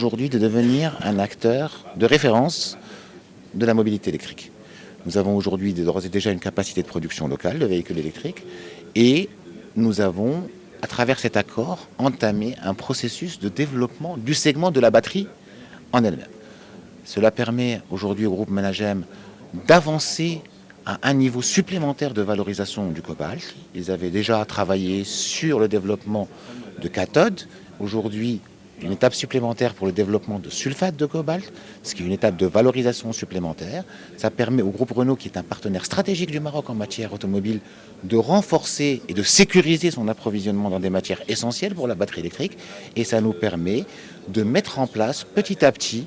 aujourd'hui de devenir un acteur de référence de la mobilité électrique. Nous avons aujourd'hui d'ores et déjà une capacité de production locale de véhicules électriques et nous avons, à travers cet accord, entamé un processus de développement du segment de la batterie en elle-même. Cela permet aujourd'hui au groupe Managem d'avancer à un niveau supplémentaire de valorisation du cobalt. Ils avaient déjà travaillé sur le développement de cathodes. Aujourd'hui, une étape supplémentaire pour le développement de sulfate de cobalt, ce qui est une étape de valorisation supplémentaire. Ça permet au groupe Renault, qui est un partenaire stratégique du Maroc en matière automobile, de renforcer et de sécuriser son approvisionnement dans des matières essentielles pour la batterie électrique. Et ça nous permet de mettre en place petit à petit,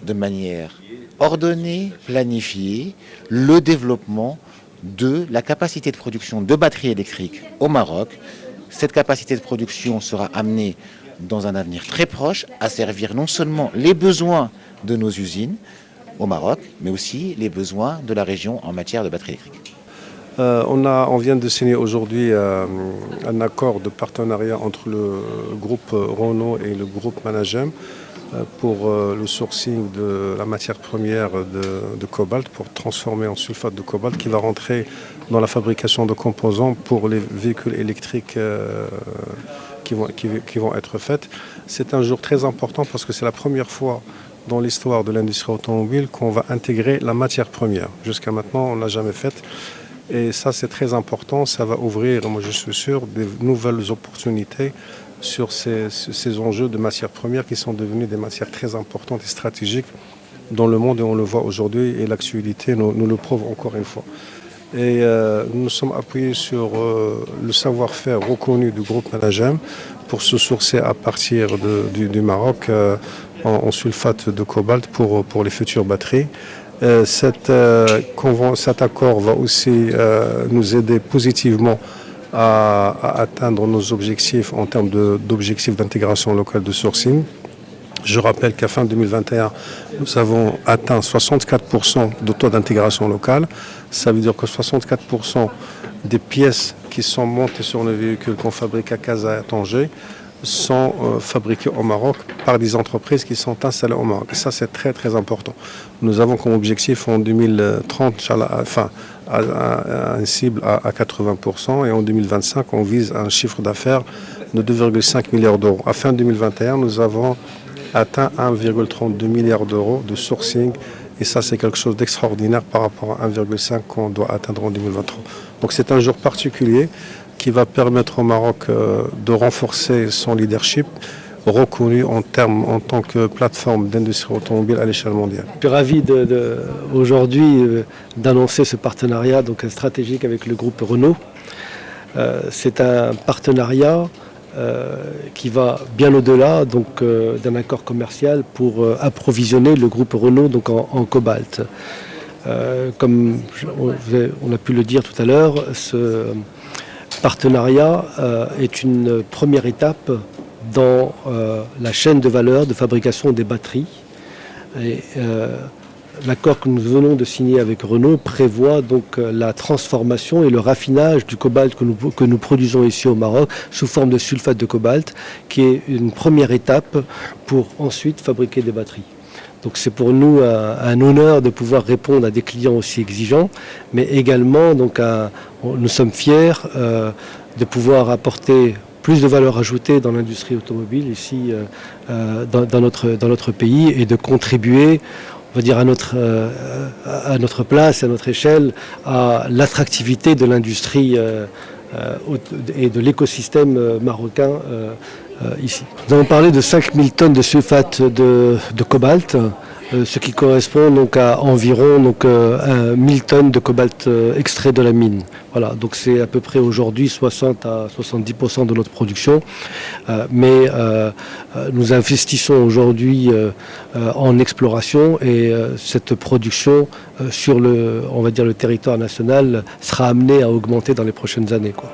de manière ordonnée, planifiée, le développement de la capacité de production de batteries électriques au Maroc. Cette capacité de production sera amenée dans un avenir très proche à servir non seulement les besoins de nos usines au Maroc, mais aussi les besoins de la région en matière de batteries électriques. On vient de signer aujourd'hui un accord de partenariat entre le groupe Renault et le groupe Managem pour le sourcing de la matière première de cobalt pour transformer en sulfate de cobalt qui va rentrer dans la fabrication de composants pour les véhicules électriques qui vont être faites. C'est un jour très important parce que c'est la première fois dans l'histoire de l'industrie automobile qu'on va intégrer la matière première. Jusqu'à maintenant, on ne l'a jamais fait. Et ça, c'est très important. Ça va ouvrir, moi je suis sûr, de nouvelles opportunités sur ces enjeux de matières premières qui sont devenus des matières très importantes et stratégiques dans le monde et on le voit aujourd'hui et l'actualité nous le prouve encore une fois. Et nous sommes appuyés sur le savoir-faire reconnu du groupe Managem pour se sourcer à partir du Maroc en sulfate de cobalt pour les futures batteries. Cet accord va aussi nous aider positivement à atteindre nos objectifs en termes d'objectifs d'intégration locale de sourcing. Je rappelle qu'à fin 2021, nous avons atteint 64% de taux d'intégration locale. Ça veut dire que 64% des pièces qui sont montées sur nos véhicules qu'on fabrique à Casa et à Tanger sont fabriquées au Maroc par des entreprises qui sont installées au Maroc. Et ça, c'est très, très important. Nous avons comme objectif en 2030, une cible à 80% et en 2025, on vise un chiffre d'affaires de 2,5 milliards d'euros. À fin 2021, nous avons atteint 1,32 milliard d'euros de sourcing et ça, c'est quelque chose d'extraordinaire par rapport à 1,5 qu'on doit atteindre en 2023. Donc c'est un jour particulier qui va permettre au Maroc de renforcer son leadership reconnu en tant que plateforme d'industrie automobile à l'échelle mondiale. Je suis ravi aujourd'hui d'annoncer ce partenariat stratégique avec le groupe Renault. C'est un partenariat qui va bien au-delà d'un accord commercial pour approvisionner le groupe Renault en cobalt. Comme on a pu le dire tout à l'heure, ce partenariat est une première étape dans la chaîne de valeur de fabrication des batteries. Et, l'accord que nous venons de signer avec Renault prévoit la transformation et le raffinage du cobalt que nous produisons ici au Maroc sous forme de sulfate de cobalt, qui est une première étape pour ensuite fabriquer des batteries. Donc c'est pour nous un honneur de pouvoir répondre à des clients aussi exigeants, mais également nous sommes fiers de pouvoir apporter plus de valeur ajoutée dans l'industrie automobile ici dans notre pays et de contribuer, on va dire, à notre place, à notre échelle, à l'attractivité de l'industrie et de l'écosystème marocain ici. Nous avons parlé de 5000 tonnes de sulfate de cobalt, ce qui correspond à environ 1000 tonnes de cobalt extrait de la mine. Voilà, donc c'est à peu près aujourd'hui 60 à 70% de notre production, mais nous investissons aujourd'hui en exploration et cette production sur le territoire national sera amenée à augmenter dans les prochaines années, quoi.